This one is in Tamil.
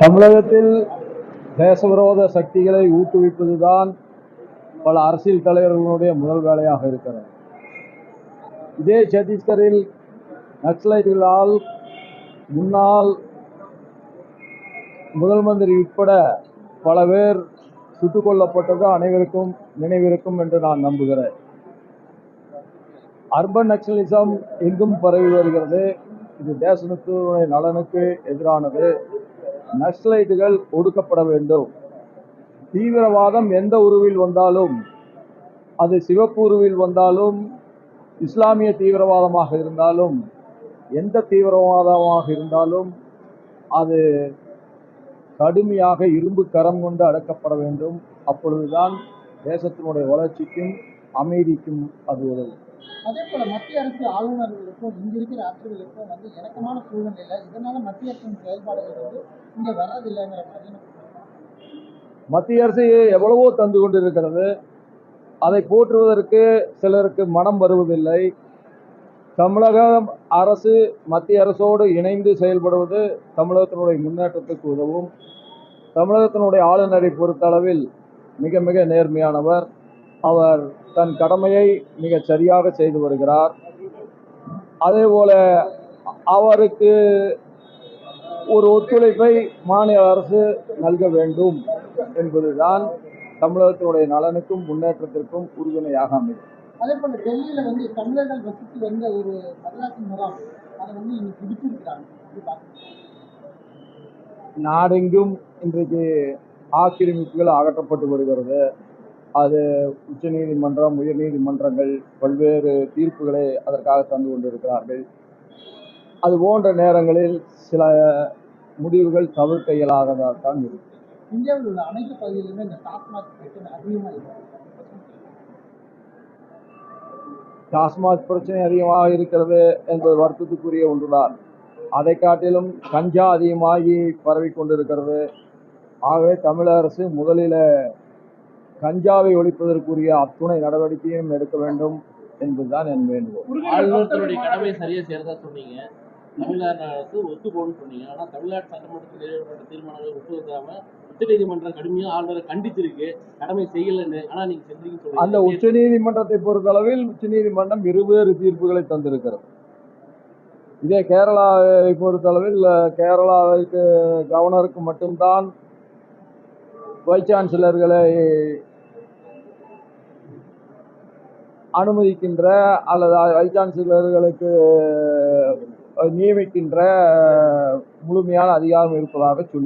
தமிழகத்தில் தேசவிரோத சக்திகளை ஊக்குவிப்பதுதான் பல அரசியல் தலைவர்களுடைய முதல் வேலையாக இருக்கிறது. இதே சத்தீஸ்கரில் நக்சலைட்டுகளால் முன்னாள் முதல் மந்திரி உட்பட பல பேர் சுட்டுக் கொல்லப்பட்டது அனைவருக்கும் நினைவிருக்கும் என்று நான் நம்புகிறேன். அர்பன் நக்சலிசம் எங்கும் பரவி வருகிறது. இது தேசத்தினுடைய நலனுக்கு எதிரானது. நக்சலைட்டுகள் ஒடுக்கப்பட வேண்டும். தீவிரவாதம் எந்த உருவில் வந்தாலும், அது சிவப்பு உருவில் வந்தாலும், இஸ்லாமிய தீவிரவாதமாக இருந்தாலும், எந்த தீவிரவாதமாக இருந்தாலும் அது கடுமையாக இரும்பு கரம் கொண்டு அடக்கப்பட வேண்டும். அப்பொழுதுதான் தேசத்தினுடைய வளர்ச்சிக்கும் அமைதிக்கும் அது உதவும். அதே போல மத்திய அரசு ஆளுநர்களுக்கும் இங்க இருக்கிற ஆட்சிகளுக்கும் இணக்கமான சூழ்நிலை, இதனால மத்திய அரசின் செயல்பாடுகள் இங்க வர்றதில்லைங்கிற மாதிரி மத்திய அரசு எவ்வளவோ தந்து கொண்டிருக்கிறது. அதை போற்றுவதற்கு சிலருக்கு மனம் வருவதில்லை. தமிழக அரசு மத்திய அரசோடு இணைந்து செயல்படுவது தமிழகத்தினுடைய முன்னேற்றத்துக்கு உதவும். தமிழகத்தினுடைய ஆளுநரை பொறுத்தளவில் மிக மிக நேர்மையானவர். அவர் தன் கடமையை மிக சரியாக செய்து வருகிறார். அதே போல அவருக்கு ஒரு ஒத்துழைப்பை மாநில அரசு நல்க வேண்டும் என்பதுதான் தமிழகத்தினுடைய நலனுக்கும் முன்னேற்றத்திற்கும் உறுதுணையாக அமையும். அதே போல டெல்லியில தமிழர்கள் வசித்து வந்த ஒரு வரலாற்று முகாம் அதை இன்னைக்கு பிடிச்சிருக்காங்க. நாடெங்கும் இன்றைக்கு ஆக்கிரமிப்புகள் அகற்றப்பட்டு வருகிறது. அது உச்ச நீதிமன்றம், உயர் நீதிமன்றங்கள் பல்வேறு தீர்ப்புகளை அதற்காக தந்து கொண்டிருக்கிறார்கள். அது போன்ற நேரங்களில் சில முடிவுகள் தவிர்க்க இயலாததான் இருக்கு. இந்தியாவில் உள்ள அனைத்து பகுதிகளிலுமே இந்த டாஸ்மாக் பிரச்சனை அதிகமாக இருக்கு. டாஸ்மாக் பிரச்சனை அதிகமாக இருக்கிறது என்பது வருத்தத்துக்குரிய ஒன்றுதான். அதை காட்டிலும் கஞ்சா அதிகமாகி பரவி கொண்டிருக்கிறது. ஆகவே தமிழக அரசு முதலில் கஞ்சாவை ஒழிப்பதற்குரிய அத்துணை நடவடிக்கையும் எடுக்க வேண்டும் என்பதுதான் என் வேண்டுகோள். ஆளுநர்களுடைய கடமை சரியா செய்யறதா சொன்னீங்க. தமிழ்நாடு அரசு ஒத்துக்கோன்னு சொன்னீங்க. ஆனா தமிழ்நாடு சட்டமன்றத்தில் நிறைவேற்றப்பட்ட தீர்மானங்களை ஒப்புதலாம உச்சநீதிமன்றம் கடுமையா ஆளுநரை கண்டிச்சிருக்கு, கடமை செய்யலன்னு. ஆனா நீங்க செஞ்சீங்கன்னு சொல்றீங்க. அந்த உச்ச நீதிமன்றத்தை பொறுத்தளவில் உச்ச நீதிமன்றம் இருவேறு தீர்ப்புகளை தந்திருக்கிறது. இதே கேரளாவை பொறுத்தளவில் கேரளாவிற்கு கவர்னருக்கு மட்டும்தான் வைஸ் சான்சலர்களை அனுமதிக்கின்ற அல்லது வைஸ் சான்சலர்களுக்கு நியமிக்கின்ற முழுமையான அதிகாரம் இருப்பதாக சொல்லி